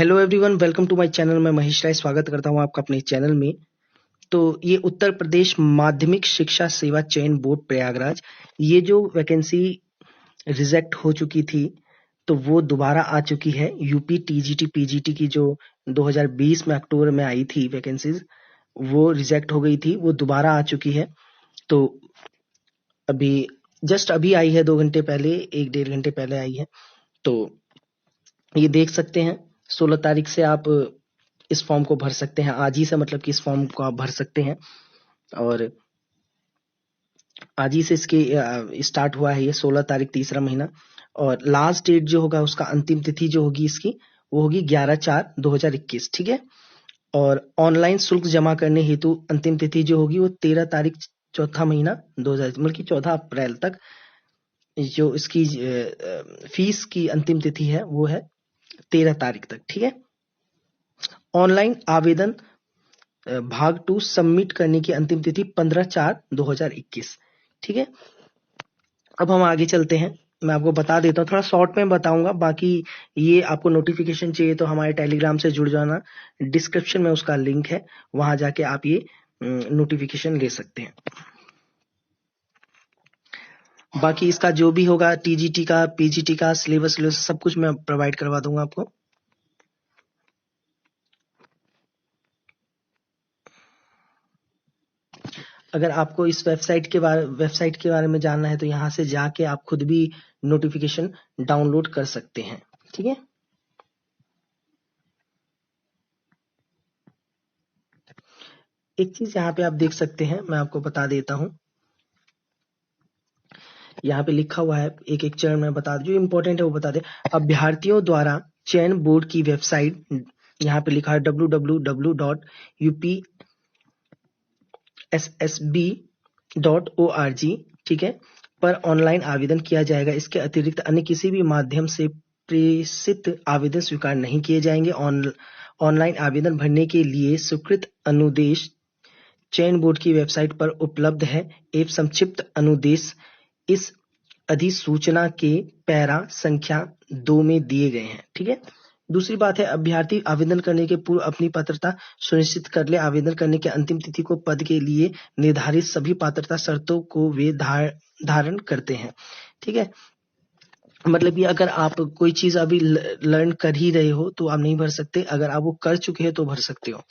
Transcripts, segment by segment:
Hello everyone, welcome to my channel. मैं महेश राय स्वागत करता हूं आपका अपने चैनल में। तो ये उत्तर प्रदेश माध्यमिक शिक्षा सेवा चयन बोर्ड प्रयागराज, ये जो वैकेंसी रिजेक्ट हो चुकी थी तो वो दोबारा आ चुकी है। यूपी टीजीटी पीजीटी की जो 2020 में अक्टूबर में आई थी वैकेंसीज, वो रिजेक्ट हो गई थी, वो दोबारा आ चुकी है। तो अभी जस्ट अभी आई है, 2 घंटे पहले, 1-1.5 घंटे पहले आई है। तो ये देख सकते हैं 16 तारीख से आप इस फॉर्म को भर सकते हैं। आज ही से मतलब कि इस फॉर्म को आप भर सकते हैं और आज ही से इसके स्टार्ट हुआ है ये 16 तारीख, तीसरा महीना। और लास्ट डेट जो होगा, उसका अंतिम तिथि जो होगी इसकी, वो होगी 11/4/2021। ठीक है। और ऑनलाइन शुल्क जमा करने हेतु अंतिम तिथि जो होगी वो 13 तारीख, चौथा महीना 2000, मतलब कि 14 अप्रैल तक। जो इसकी फीस की अंतिम तिथि है वो है 13 तारीख तक। ठीक है। ऑनलाइन आवेदन भाग 2 सबमिट करने की अंतिम तिथि 15/4/2021। ठीक है। अब हम आगे चलते हैं। मैं आपको बता देता हूँ, थोड़ा शॉर्ट में बताऊंगा, बाकी ये आपको नोटिफिकेशन चाहिए तो हमारे टेलीग्राम से जुड़ जाना। डिस्क्रिप्शन में उसका लिंक है, वहां जाके आप ये नोटिफिकेशन ले सकते हैं। बाकी इसका जो भी होगा, टीजीटी का, पीजीटी का सिलेबस सब कुछ मैं प्रोवाइड करवा दूंगा आपको। अगर आपको इस वेबसाइट के बारे में जानना है तो यहाँ से जाके आप खुद भी नोटिफिकेशन डाउनलोड कर सकते हैं। ठीक है। एक चीज यहाँ पे आप देख सकते हैं, मैं आपको बता देता हूँ। यहाँ पे लिखा हुआ है, एक एक चरण में बता, जो इम्पोर्टेंट है वो बता दे। अभ्यर्थियों द्वारा चयन बोर्ड की वेबसाइट, यहाँ पे लिखा है www.upssb.org, ठीक है, पर ऑनलाइन आवेदन किया जाएगा। इसके अतिरिक्त अन्य किसी भी माध्यम से प्रेषित आवेदन स्वीकार नहीं किए जाएंगे। ऑनलाइन आवेदन भरने के लिए स्वीकृत अनुदेश चयन बोर्ड की वेबसाइट पर उपलब्ध है एवं संक्षिप्त अनुदेश इस अधिसूचना के पैरा संख्या 2 में दिए गए हैं। ठीक है। दूसरी बात है, अभ्यर्थी आवेदन करने के पूर्व अपनी पात्रता सुनिश्चित कर ले। आवेदन करने की अंतिम तिथि को पद के लिए निर्धारित सभी पात्रता शर्तों को वे धारण करते हैं। ठीक है। मतलब कि अगर आप कोई चीज अभी लर्न कर ही रहे हो तो आप नहीं भर सकते, अगर आप वो कर चुके हैं तो भर सकते हो।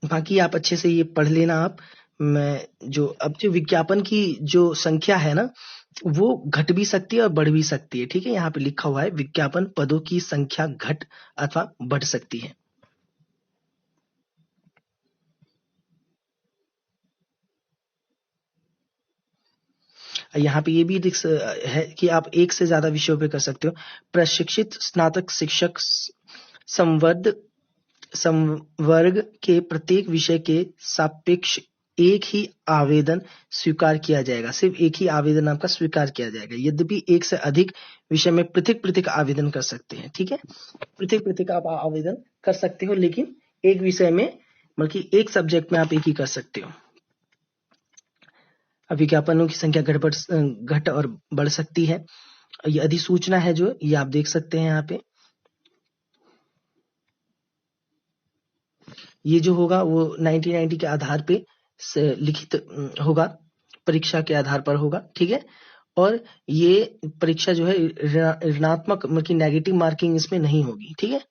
बाकी आप अच्छे से ये पढ़ लेना आप। मैं जो विज्ञापन की जो संख्या है ना, वो घट भी सकती है और बढ़ भी सकती है। ठीक है। यहाँ पे लिखा हुआ है, विज्ञापन पदों की संख्या घट अथवा बढ़ सकती है। यहाँ पे ये भी है कि आप एक से ज्यादा विषयों पे कर सकते हो। प्रशिक्षित स्नातक शिक्षक संवर्ग के प्रत्येक विषय के सापेक्ष एक ही आवेदन स्वीकार किया जाएगा। सिर्फ एक ही आवेदन आपका स्वीकार किया जाएगा। यद्यपि एक से अधिक विषय में पृथक पृथक आवेदन कर सकते हैं। ठीक है। पृथक पृथक आप आवेदन कर सकते हो, लेकिन एक विषय में, बल्कि एक सब्जेक्ट में आप एक ही कर सकते हो। विज्ञापनों की संख्या घट और बढ़ सकती है। ये अधिसूचना है जो, ये आप देख सकते हैं यहाँ पे। ये जो होगा वो 1990 के आधार पे लिखित होगा, परीक्षा के आधार पर होगा। ठीक है। और ये परीक्षा जो है ऋणात्मक, मतलब कि नेगेटिव मार्किंग इसमें नहीं होगी। ठीक है।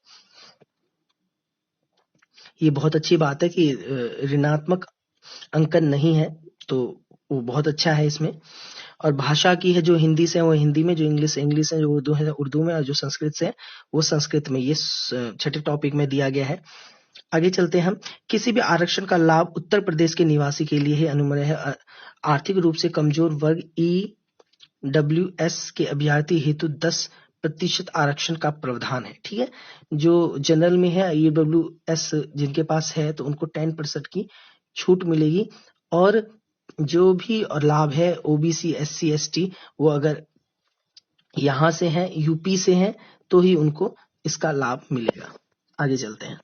ये बहुत अच्छी बात है कि ऋणात्मक अंकन नहीं है, तो वो बहुत अच्छा है इसमें। और भाषा की है, जो हिंदी से है वो हिंदी में, जो इंग्लिश से इंग्लिश है, जो उर्दू है उर्दू में, और जो संस्कृत से है वो संस्कृत में। ये छठे टॉपिक में दिया गया है। आगे चलते हैं हम। किसी भी आरक्षण का लाभ उत्तर प्रदेश के निवासी के लिए ही अनुमन्य है। आर्थिक रूप से कमजोर वर्ग EWS के अभ्यर्थी हेतु 10% आरक्षण का प्रावधान है। ठीक है। जो जनरल में है, EWS जिनके पास है तो उनको 10% की छूट मिलेगी। और जो भी और लाभ है OBC SC ST, वो अगर यहां से हैं, यूपी से हैं, तो ही उनको इसका लाभ मिलेगा। आगे चलते हैं।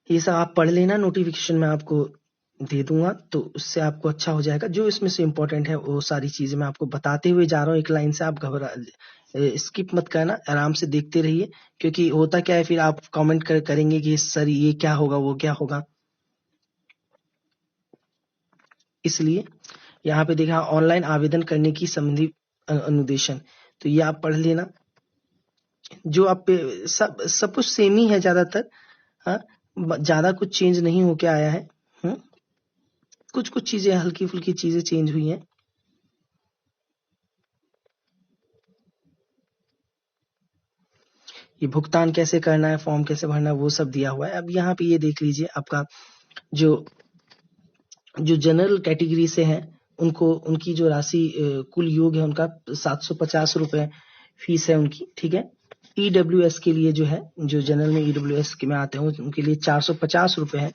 ये सब आप पढ़ लेना, नोटिफिकेशन में आपको दे दूंगा, तो उससे आपको अच्छा हो जाएगा। जो इसमें से इम्पोर्टेंट है वो सारी चीजें मैं आपको बताते हुए जा रहा हूँ एक लाइन से। आप स्किप मत करना, आराम से देखते रहिए, क्योंकि होता क्या है फिर आप कमेंट करेंगे कि सर ये क्या होगा वो क्या होगा। इसलिए यहाँ पे देखा ऑनलाइन आवेदन करने की संबंधी अनुदेशन, तो ये आप पढ़ लेना। जो आप पे सब कुछ सेम ही है ज्यादातर, हाँ, ज्यादा कुछ चेंज नहीं होके आया है। कुछ कुछ चीजें हल्की फुल्की चीजें चेंज हुई हैं। ये भुगतान कैसे करना है, फॉर्म कैसे भरना है, वो सब दिया हुआ है। अब यहाँ पे ये देख लीजिए, आपका जो जो जनरल कैटेगरी से हैं उनको उनकी जो राशि कुल योग है उनका 750 रुपए फीस है उनकी, ठीक है। ईडब्ल्यूएस के लिए जो है, जो जनरल में ईडब्ल्यूएस के में आते हैं उनके लिए 450 रुपए है।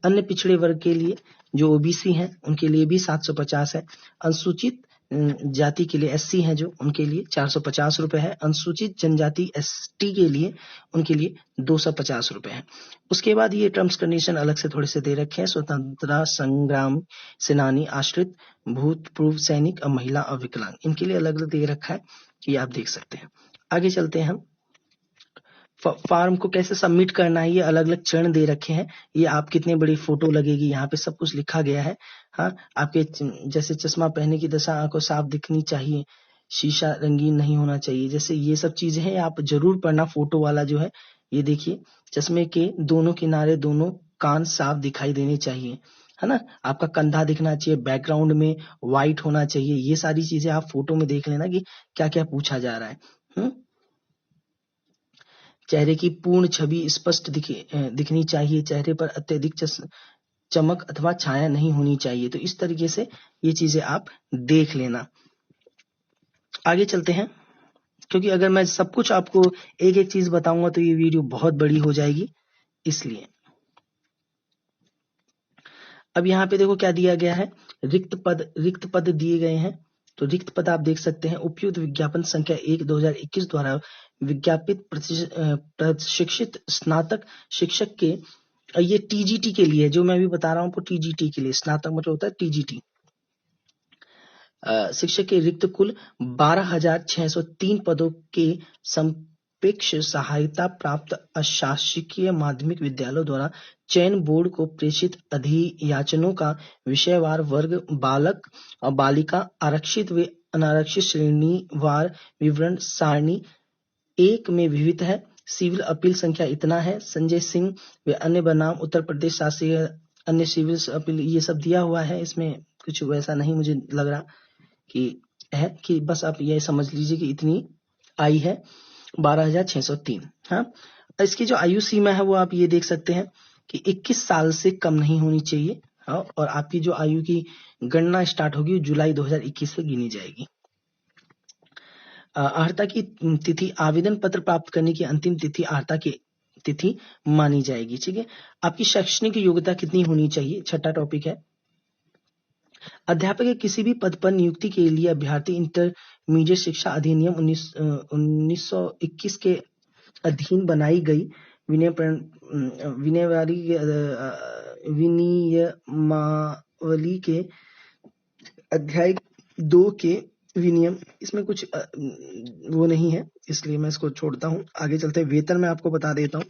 अन्य पिछड़े वर्ग के लिए जो ओबीसी हैं उनके लिए भी 750 है। अनुसूचित जाति के लिए एससी हैं जो, उनके लिए 450 रुपए है। अनुसूचित जनजाति एसटी के लिए उनके लिए 250 रुपए है। उसके बाद ये टर्म्स कंडीशन अलग से थोड़े से दे रखे हैं। स्वतंत्रता संग्राम सेनानी, आश्रित, भूतपूर्व सैनिक और महिला और विकलांग, इनके लिए अलग अलग दे रखा है, ये आप देख सकते हैं। आगे चलते हैं हम। फॉर्म को कैसे सबमिट करना है, ये अलग अलग चरण दे रखे हैं। ये आप कितने बड़ी फोटो लगेगी, यहाँ पे सब कुछ लिखा गया है। हाँ, आपके जैसे चश्मा पहनने की दशा, आंखों साफ दिखनी चाहिए, शीशा रंगीन नहीं होना चाहिए, जैसे ये सब चीजें हैं आप जरूर पढ़ना। फोटो वाला जो है ये देखिए, चश्मे के दोनों किनारे दोनों कान साफ दिखाई देने चाहिए, है ना। आपका कंधा दिखना चाहिए, बैकग्राउंड में व्हाइट होना चाहिए। ये सारी चीजें आप फोटो में देख लेना कि क्या क्या पूछा जा रहा है। चेहरे की पूर्ण छवि स्पष्ट दिखनी चाहिए, चेहरे पर अत्यधिक चमक अथवा छाया नहीं होनी चाहिए। तो इस तरीके से ये चीजें आप देख लेना। आगे चलते हैं, क्योंकि अगर मैं सब कुछ आपको एक एक चीज बताऊंगा तो ये वीडियो बहुत बड़ी हो जाएगी, इसलिए। अब यहाँ पे देखो क्या दिया गया है, रिक्त पद दिए गए हैं। तो रिक्त पद आप देख सकते हैं। उपयुक्त विज्ञापन संख्या 1/2021 द्वारा विज्ञापित प्रशिक्षित स्नातक शिक्षक के, ये टीजीटी के लिए जो मैं अभी बता रहा हूँ आपको, टीजीटी के लिए, स्नातक मतलब होता है टीजीटी। शिक्षक के रिक्त कुल 12,603 पदों के संपेक्ष सहायता प्राप्त अशासकीय माध्यमिक विद्यालयों द्वारा चयन बोर्ड को प्रेषित अधियाचनों का विषयवार वर्ग, बालक और बालिका, आरक्षित व अनारक्षित श्रेणीवार विवरण सारणी 1 में विहित है। सिविल अपील संख्या इतना है। संजय सिंह व अन्य बनाम उत्तर प्रदेश शासकीय अन्य सिविल अपील, ये सब दिया हुआ है। इसमें कुछ वैसा नहीं मुझे लग रहा कि है, कि बस आप ये समझ लीजिए कि इतनी आई है 12,603। हाँ, इसकी जो आयु सीमा है वो आप ये देख सकते हैं कि 21 साल से कम नहीं होनी चाहिए। हाँ, और आपकी जो आयु की गणना स्टार्ट होगी जुलाई 2021 से गिनी जाएगी। अर्हता की तिथि, आवेदन पत्र प्राप्त करने की अंतिम तिथि अर्हता की तिथि मानी जाएगी, ठीक है। आपकी शैक्षणिक योग्यता कितनी होनी चाहिए, छठा टॉपिक है। अध्यापक के किसी भी पद पर नियुक्ति के लिए अभ्यर्थी इंटरमीडिएट शिक्षा अधिनियम 1921 के अधीन बनाई गई विनियमावली के अध्याय 2 के विनियम, इसमें कुछ वो नहीं है, इसलिए मैं इसको छोड़ता हूँ। आगे चलते हैं। वेतन मैं आपको बता देता हूँ।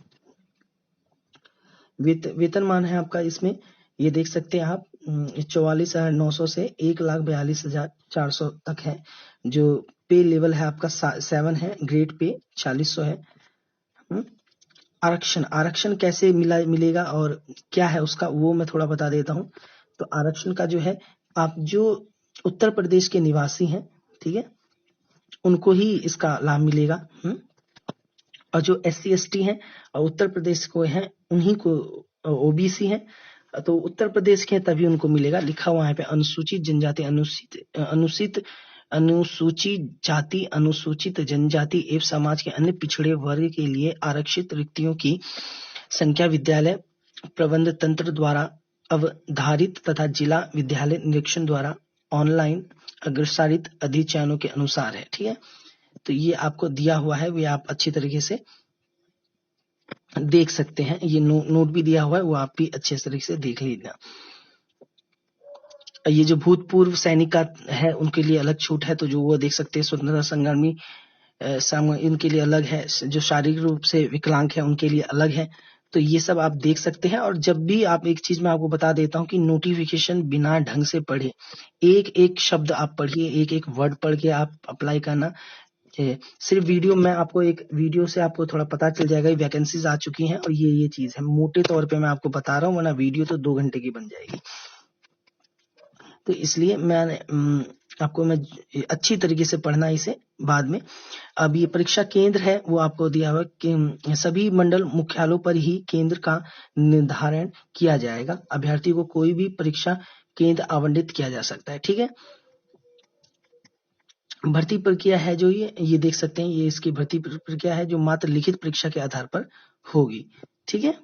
वेतन मान है आपका, इसमें ये देख सकते हैं आप, 44,900 से 1,42,400 तक है। जो पे लेवल है आपका 7 है। ग्रेड पे 4600 है। आरक्षण कैसे मिलेगा और क्या है उसका, वो मैं थोड़ा बता देता हूँ। तो आरक्षण का जो है, आप जो उत्तर प्रदेश के निवासी हैं, ठीक है, उनको ही इसका लाभ मिलेगा। और जो SC ST हैं और उत्तर प्रदेश को हैं, उन्हीं को OBC हैं, तो उत्तर प्रदेश के तभी उनको मिलेगा। लिखा हुआ है पे अनुसूचित जनजाति, अनुसूचित जाति, अनुसूचित जनजाति एवं समाज के अन्य पिछड़े वर्ग के लिए आरक्षित रिक्तियों की संख्या विद्यालय प्रबंध तंत्र द्वारा अवधारित तथा जिला विद्यालय निरीक्षण द्वारा ऑनलाइन अग्रसारित अधिचयनों के अनुसार है, ठीक है। तो ये आपको दिया हुआ है, वे आप अच्छी तरीके से देख सकते हैं। ये नोट भी दिया हुआ है, वो आप भी अच्छे तरीके से देख लीजिए। ये जो भूतपूर्व सैनिक का है उनके लिए अलग छूट है, तो जो वो देख सकते हैं। स्वतंत्रता संग्रामी इनके लिए अलग है। जो शारीरिक रूप से विकलांग है उनके लिए अलग है। तो ये सब आप देख सकते हैं। और जब भी आप, एक चीज मैं आपको बता देता हूँ कि नोटिफिकेशन बिना ढंग से पढ़े, एक एक शब्द आप पढ़िए, एक एक वर्ड पढ़ के आप अप्लाई करना। सिर्फ वीडियो, मैं आपको एक वीडियो से आपको थोड़ा पता चल जाएगा वैकेंसीज आ चुकी हैं और ये चीज है। मोटे तौर पे मैं आपको बता रहा हूँ, वरना वीडियो तो 2 घंटे की बन जाएगी। तो इसलिए मैं अच्छी तरीके से पढ़ना इसे बाद में। अब ये परीक्षा केंद्र है वो आपको दिया हुआ कि सभी मंडल मुख्यालयों पर ही केंद्र का निर्धारण किया जाएगा। अभ्यर्थी को कोई भी परीक्षा केंद्र आवंटित किया जा सकता है। ठीक है। भर्ती प्रक्रिया है जो ये देख सकते हैं, ये इसकी भर्ती प्रक्रिया है जो मात्र लिखित परीक्षा के आधार पर होगी। ठीक है।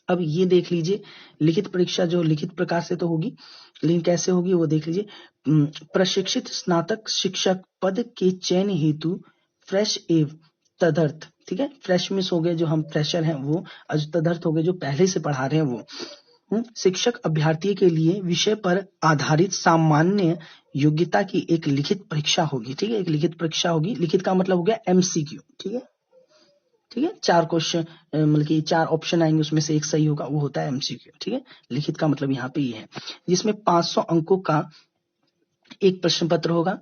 अब ये देख लीजिए, लिखित परीक्षा जो लिखित प्रकार से तो होगी, लेकिन कैसे होगी वो देख लीजिए। प्रशिक्षित स्नातक शिक्षक पद के चयन हेतु फ्रेश एवं तदर्थ, ठीक है, फ्रेश मिस हो गए जो हम फ्रेशर हैं वो, और तदर्थ हो गए जो पहले से पढ़ा रहे हैं वो। शिक्षक अभ्यर्थी के लिए विषय पर आधारित सामान्य योग्यता की एक लिखित परीक्षा होगी। ठीक है, एक लिखित परीक्षा होगी। लिखित का मतलब हो गया एमसीक्यू। ठीक है, ठीक है, 4 क्वेश्चन, मतलब कि 4 ऑप्शन आएंगे, उसमें से एक सही होगा, वो होता है एमसीक्यू। ठीक है, लिखित का मतलब यहाँ पे ये है, जिसमें 500 अंकों का एक प्रश्न पत्र होगा।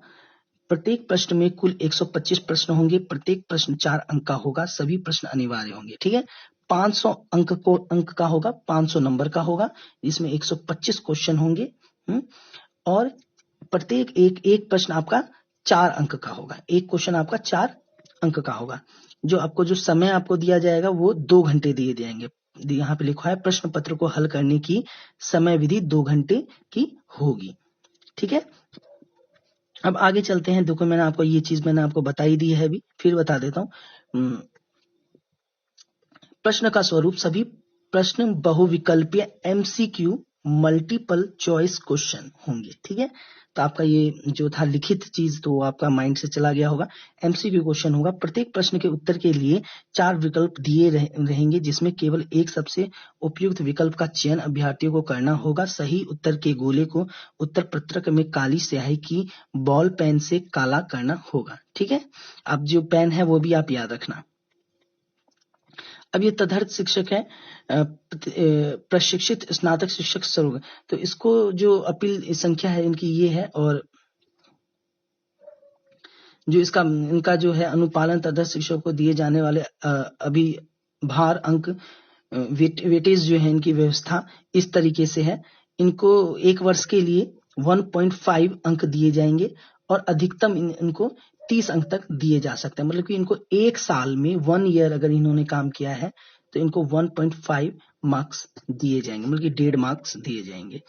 प्रत्येक प्रश्न में कुल 125 प्रश्न होंगे। प्रत्येक प्रश्न 4 अंक का होगा। सभी प्रश्न अनिवार्य होंगे। ठीक है, 500 अंक का होगा, 500 नंबर का होगा, जिसमें 125 क्वेश्चन होंगे। और प्रत्येक एक प्रश्न आपका 4 अंक का होगा। एक क्वेश्चन आपका 4 अंक का होगा। जो समय आपको दिया जाएगा वो 2 घंटे दिए जाएंगे। यहाँ पे लिखा है प्रश्न पत्र को हल करने की समय विधि 2 घंटे की होगी। ठीक है, अब आगे चलते हैं। देखो, ये चीज मैंने आपको बता ही दी है, अभी फिर बता देता हूँ। प्रश्न का स्वरूप, सभी प्रश्न बहुविकल्पीय एमसीक्यू मल्टीपल चॉइस क्वेश्चन होंगे। ठीक है, तो आपका ये जो था लिखित चीज तो आपका माइंड से चला गया होगा। एमसीक्यू क्वेश्चन होगा। प्रत्येक प्रश्न के उत्तर के लिए 4 विकल्प दिए रहेंगे, जिसमें केवल एक सबसे उपयुक्त विकल्प का चयन अभ्यर्थियों को करना होगा। सही उत्तर के गोले को उत्तर पत्रक में काली स्याही की बॉल पेन से काला करना होगा। ठीक है, अब जो पेन है वो भी आप याद रखना। अब ये तदर्थ शिक्षक है, प्रशिक्षित स्नातक शिक्षक स्वरूप, तो इसको जो अपील संख्या है इनकी ये है, और जो इनका जो है अनुपालन तदर्थ शिक्षक को दिए जाने वाले अभी भार अंक वेटेज जो है इनकी व्यवस्था इस तरीके से है। इनको 1 वर्ष के लिए 1.5 अंक दिए जाएंगे और अधिकतम इनको 30 अंक तक दिए जा सकते हैं। मतलब कि इनको 1 साल में 1 ईयर अगर इन्होंने काम किया है तो इनको 1.5 मार्क्स दिए जाएंगे, मतलब कि 1.5 मार्क्स दिए जाएंगे।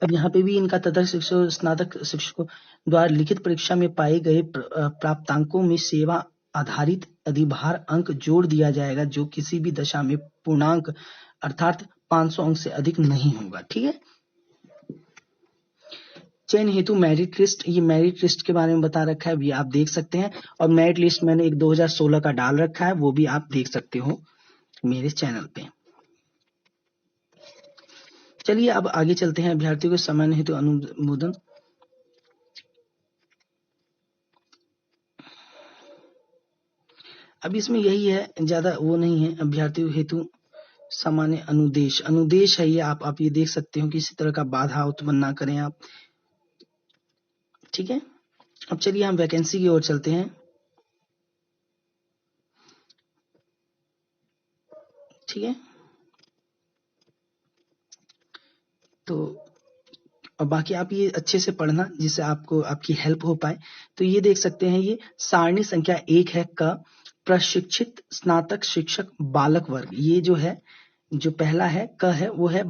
अब यहाँ पे भी इनका तदर्थ शिक्षक स्नातक शिक्षकों द्वारा लिखित परीक्षा में पाए गए प्राप्तांकों में सेवा आधारित अधिभार अंक जोड़ दिया जाएगा, जो किसी भी दशा में पूर्णांक अर्थात 500 अंक से अधिक नहीं होगा। ठीक है, चयन हेतु मेरिट लिस्ट, ये मेरिट लिस्ट के बारे में बता रखा है, ये आप देख सकते हैं। और मेरिट लिस्ट मैंने एक 2016 का डाल रखा है, वो भी आप देख सकते हो मेरे चैनल पे। चलिए अब आगे चलते हैं। अभ्यर्थियों के सामान्य हेतु अनुमोदन, अब इसमें यही है, ज्यादा वो नहीं है। अभ्यर्थियों हेतु सामान्य अनुदेश है ये, आप ये देख सकते हो कि इसी तरह का बाधा उत्पन्न ना करें आप। ठीक है, अब चलिए हम वैकेंसी की ओर चलते हैं। ठीक है, तो और बाकी आप ये अच्छे से पढ़ना जिससे आपको आपकी हेल्प हो पाए। तो ये देख सकते हैं, ये सारणी संख्या 1 है का प्रशिक्षित स्नातक शिक्षक बालक वर्ग। ये जो है, जो पहला है क है वो है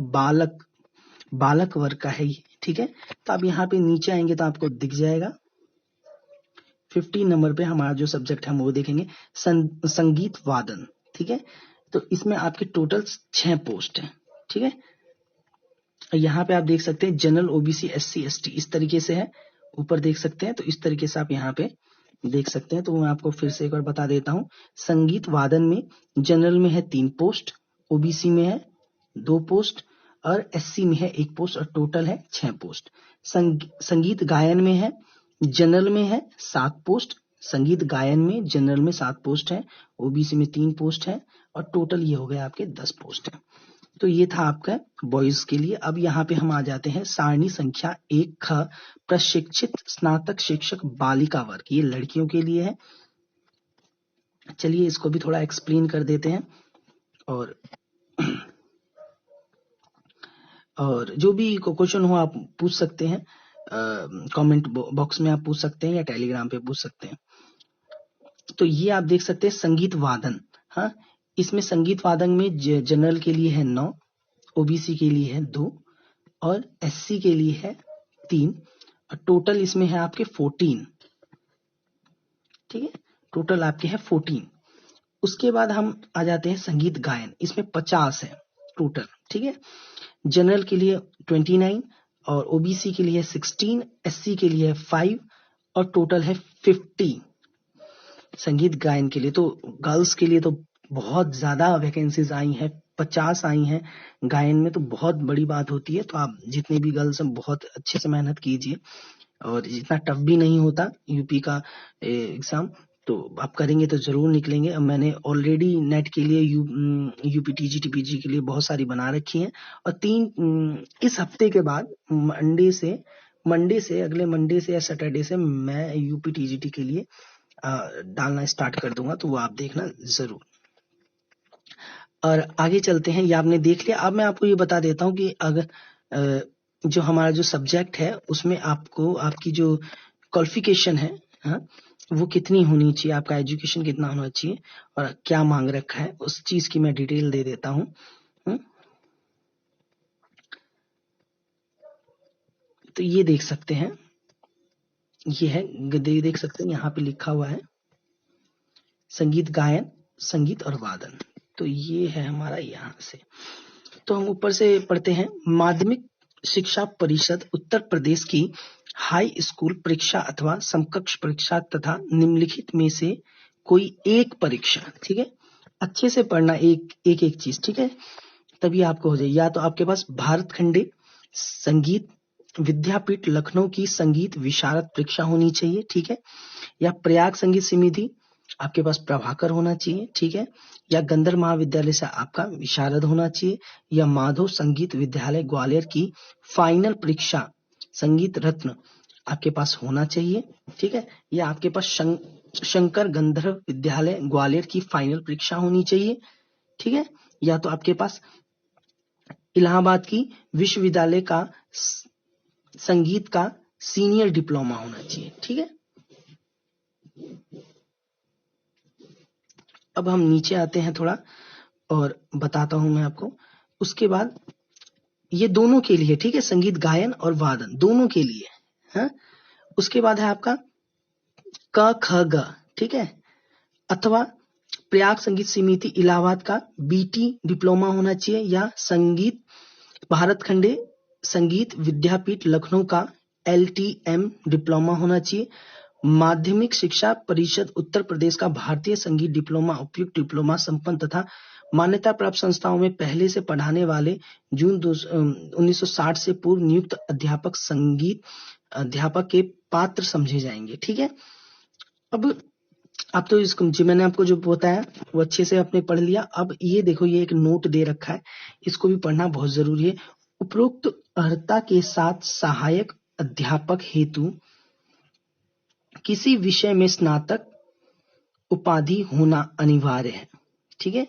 बालक वर्ग का है ये। ठीक है, तो आप यहाँ पे नीचे आएंगे तो आपको दिख जाएगा 15 नंबर पे हमारा जो सब्जेक्ट है हम वो देखेंगे, संगीत वादन। ठीक है, तो इसमें आपके टोटल 6 पोस्ट है। ठीक है, यहाँ पे आप देख सकते हैं जनरल, ओबीसी, एससी, एसटी इस तरीके से है, ऊपर देख सकते हैं। तो इस तरीके से आप यहाँ पे देख सकते हैं। तो मैं आपको फिर से एक बार बता देता हूँ। संगीत वादन में जनरल में है 3 पोस्ट, ओबीसी में है 2 पोस्ट और एससी में है 1 पोस्ट और टोटल है 6 पोस्ट। संगीत गायन में है जनरल में है 7 पोस्ट, संगीत गायन में जनरल में 7 पोस्ट है, ओबीसी में 3 पोस्ट है और टोटल ये हो गए आपके 10 पोस्ट है। तो ये था आपका बॉयज के लिए। अब यहाँ पे हम आ जाते हैं सारणी संख्या 1 ख, प्रशिक्षित स्नातक शिक्षक बालिका वर्ग, ये लड़कियों के लिए है। चलिए इसको भी थोड़ा एक्सप्लेन कर देते हैं और जो भी क्वेश्चन हो आप पूछ सकते हैं, कमेंट बॉक्स में आप पूछ सकते हैं या टेलीग्राम पे पूछ सकते हैं। तो ये आप देख सकते हैं संगीत वादन। हाँ, इसमें संगीत वादन में जनरल के लिए है 9, ओबीसी के लिए है 2 और एससी के लिए है 3 और टोटल इसमें है आपके 14। ठीक है, टोटल आपके है 14। उसके बाद हम आ जाते हैं संगीत गायन, इसमें 50 है टोटल। ठीक है, जनरल के लिए 29 और ओबीसी के लिए 16, एससी के लिए 5 और टोटल है 50 संगीत गायन के लिए। तो गर्ल्स के लिए तो बहुत ज्यादा वैकेंसीज आई हैं, 50 आई हैं गायन में, तो बहुत बड़ी बात होती है। तो आप जितने भी गर्ल्स हैं बहुत अच्छे से मेहनत कीजिए और इतना टफ भी नहीं होता यूपी का एग्जाम, तो आप करेंगे तो जरूर निकलेंगे। अब मैंने ऑलरेडी नेट के लिए यूपी टीजी टीपीजी के लिए बहुत सारी बना रखी हैं और 3 इस हफ्ते के बाद मंडे से अगले मंडे से या सैटरडे से मैं यूपी टीजीटी के लिए डालना स्टार्ट कर दूंगा, तो वो आप देखना जरूर। और आगे चलते हैं, ये आपने देख लिया। अब मैं आपको ये बता देता हूँ कि अगर जो हमारा जो सब्जेक्ट है उसमें आपको आपकी जो क्वालिफिकेशन है, हाँ, वो कितनी होनी चाहिए, आपका एजुकेशन कितना होना चाहिए और क्या मांग रखा है, उस चीज की मैं डिटेल दे देता हूँ। तो ये देख सकते हैं, ये है, देख सकते हैं यहाँ पे लिखा हुआ है संगीत गायन, संगीत और वादन। तो ये है हमारा यहाँ से। तो हम ऊपर से पढ़ते हैं। माध्यमिक शिक्षा परिषद उत्तर प्रदेश की हाई स्कूल परीक्षा अथवा समकक्ष परीक्षा तथा निम्नलिखित में से कोई एक परीक्षा, ठीक है, अच्छे से पढ़ना एक चीज, ठीक है, तभी आपको हो जाए। या तो आपके पास भारत खंडे संगीत विद्यापीठ लखनऊ की संगीत विशारद परीक्षा होनी चाहिए, ठीक है, या प्रयाग संगीत समिति आपके पास प्रभाकर होना चाहिए, ठीक है, या गंधर्व महाविद्यालय से आपका विशारद होना चाहिए, या माधव संगीत विद्यालय ग्वालियर की फाइनल परीक्षा संगीत रत्न आपके पास होना चाहिए, ठीक है, या आपके पास शंकर गंधर्व विद्यालय ग्वालियर की फाइनल परीक्षा होनी चाहिए, ठीक है, या तो आपके पास इलाहाबाद की विश्वविद्यालय का संगीत का सीनियर डिप्लोमा होना चाहिए, ठीक है। अब हम नीचे आते हैं थोड़ा और बताता हूं मैं आपको। उसके बाद ये दोनों के लिए, ठीक है, संगीत गायन और वादन दोनों के लिए, हाँ। उसके बाद है आपका क ख ग, ठीक है, अथवा प्रयाग संगीत समिति इलाहाबाद का बीटी डिप्लोमा होना चाहिए, या संगीत भारत खंडे संगीत विद्यापीठ लखनऊ का LTM डिप्लोमा होना चाहिए। माध्यमिक शिक्षा परिषद उत्तर प्रदेश का भारतीय संगीत डिप्लोमा उपयुक्त डिप्लोमा संपन्न तथा मान्यता प्राप्त संस्थाओं में पहले से पढ़ाने वाले जून 1960 से पूर्व नियुक्त अध्यापक संगीत अध्यापक के पात्र समझे जाएंगे, ठीक है। अब आप तो इसको जी मैंने आपको जो बताया वो अच्छे से आपने पढ़ लिया। अब ये देखो, ये एक नोट दे रखा है, इसको भी पढ़ना बहुत जरूरी है। उपरोक्त अर्हता के साथ सहायक अध्यापक हेतु किसी विषय में स्नातक उपाधि होना अनिवार्य है, ठीक है,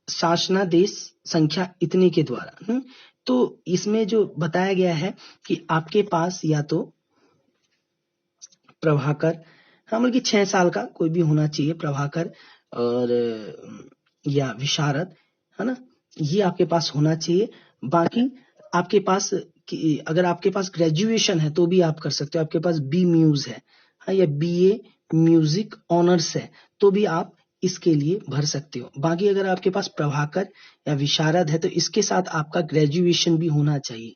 शासनादेश संख्या इतने के द्वारा। तो इसमें जो बताया गया है कि आपके पास या तो प्रभाकर, हाँ, मतलब कि 6 साल का कोई भी होना चाहिए प्रभाकर, और या विशारद, है ना, ये आपके पास होना चाहिए। बाकी आपके पास अगर आपके पास ग्रेजुएशन है तो भी आप कर सकते हो, आपके पास बी म्यूज है, हाँ, या BA म्यूजिक ऑनर्स है तो भी आप इसके लिए भर सकते हो। बाकी अगर आपके पास प्रभाकर या विशारद है तो इसके साथ आपका ग्रेजुएशन भी होना चाहिए,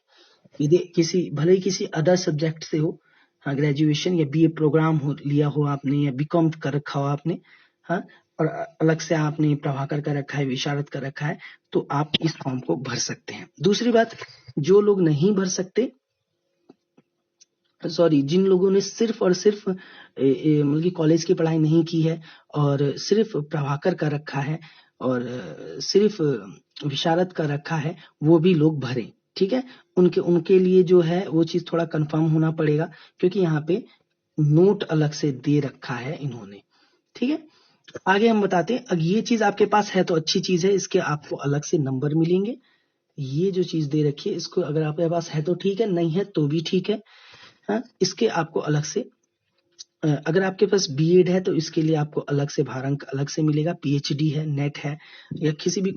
किसी भले ही किसी अदर सब्जेक्ट से हो, हाँ, ग्रेजुएशन या बीए प्रोग्राम लिया हो आपने, या बीकॉम कर रखा हो आपने, हाँ, और अलग से आपने प्रभाकर का रखा है, विशारद का रखा है, तो आप इस फॉर्म को भर सकते हैं। दूसरी बात, जो लोग नहीं भर सकते, सॉरी, जिन लोगों ने सिर्फ और सिर्फ मतलब कि कॉलेज की पढ़ाई नहीं की है और सिर्फ प्रभाकर का रखा है और सिर्फ विशारद का रखा है, वो भी लोग भरें, ठीक है। उनके लिए जो है वो चीज थोड़ा कंफर्म होना पड़ेगा, क्योंकि यहाँ पे नोट अलग से दे रखा है इन्होंने, ठीक है। आगे हम बताते हैं। अगर ये चीज आपके पास है तो अच्छी चीज है, इसके आपको अलग से नंबर मिलेंगे। ये जो चीज दे रखी है, इसको अगर आपके पास है तो ठीक है, नहीं है तो भी ठीक है, हाँ। इसके आपको अलग से, अगर आपके पास बीएड है तो इसके लिए आपको अलग से भारांक अलग से मिलेगा। पीएचडी है, नेट है, या किसी भी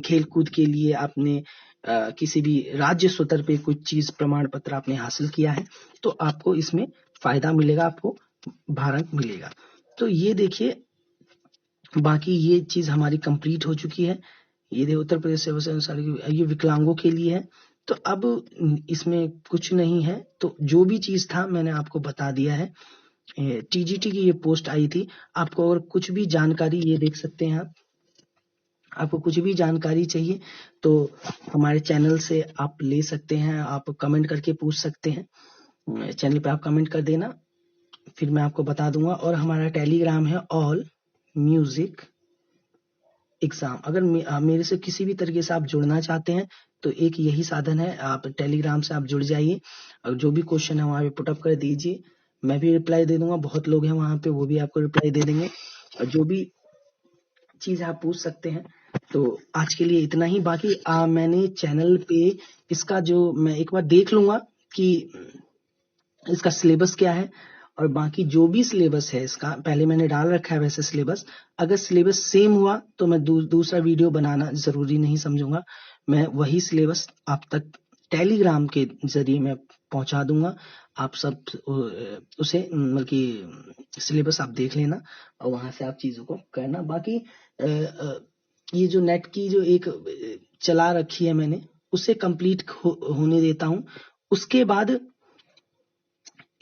खेल कूद के लिए आपने किसी भी राज्य स्तर पे कुछ चीज प्रमाण पत्र आपने हासिल किया है, तो आपको इसमें फायदा मिलेगा, आपको भारांक मिलेगा। तो ये देखिए, बाकी ये चीज हमारी कंप्लीट हो चुकी है। ये देखिए, उत्तर प्रदेश सेवा से अनुसार ये विकलांगों के लिए है। तो अब इसमें कुछ नहीं है, तो जो भी चीज था मैंने आपको बता दिया है। टीजीटी की ये पोस्ट आई थी। आपको अगर कुछ भी जानकारी, ये देख सकते हैं आपको कुछ भी जानकारी चाहिए तो हमारे चैनल से आप ले सकते हैं, आप कमेंट करके पूछ सकते हैं। चैनल पे आप कमेंट कर देना, फिर मैं आपको बता दूंगा। और हमारा टेलीग्राम है ऑल म्यूजिक एग्जाम। अगर मेरे से किसी भी तरीके से आप जुड़ना चाहते हैं तो एक यही साधन है, आप टेलीग्राम से आप जुड़ जाइए और जो भी क्वेश्चन है वहां पे पुटअप कर दीजिए, मैं भी रिप्लाई दे दूंगा। बहुत लोग हैं वहां पे, वो भी आपको रिप्लाई दे देंगे, और जो भी चीज आप पूछ सकते हैं। तो आज के लिए इतना ही। बाकी मैंने चैनल पे इसका जो, मैं एक बार देख लूंगा कि इसका सिलेबस क्या है, और बाकी जो भी सिलेबस है इसका पहले मैंने डाल रखा है वैसे सिलेबस। अगर सिलेबस सेम हुआ तो मैं दूसरा वीडियो बनाना जरूरी नहीं समझूंगा, मैं वही सिलेबस आप तक टेलीग्राम के जरिए मैं पहुंचा दूंगा। आप सब उसे मतलब कि सिलेबस आप देख लेना और वहां से आप चीजों को करना। बाकी ये जो नेट की जो एक चला रखी है मैंने, उसे कंप्लीट होने देता हूं। उसके बाद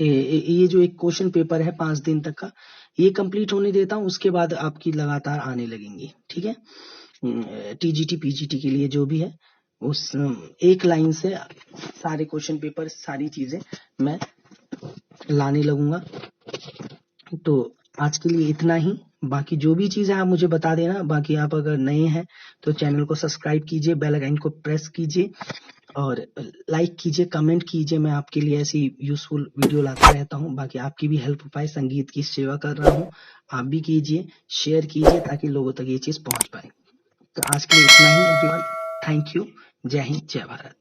ये जो एक क्वेश्चन पेपर है 5 दिन तक का, ये कंप्लीट होने देता हूँ। उसके बाद आपकी लगातार आने लगेंगी, ठीक है। टीजीटी पीजीटी के लिए जो भी है, उस एक लाइन से सारे क्वेश्चन पेपर, सारी चीजें मैं लाने लगूंगा। तो आज के लिए इतना ही। बाकी जो भी चीज है आप मुझे बता देना। बाकी आप अगर नए हैं तो चैनल को सब्सक्राइब कीजिए, बेल आइकन को प्रेस कीजिए और लाइक कीजिए, कमेंट कीजिए। मैं आपके लिए ऐसी यूजफुल वीडियो लाता रहता हूं। बाकी आपकी भी हेल्प हो पाए, संगीत की सेवा कर रहा हूं, आप भी कीजिए, शेयर कीजिए ताकि लोगों तक ये चीज पहुंच पाए। तो आज के लिए इतना ही एवरीवन। Thank you. जय हिंद, जय भारत।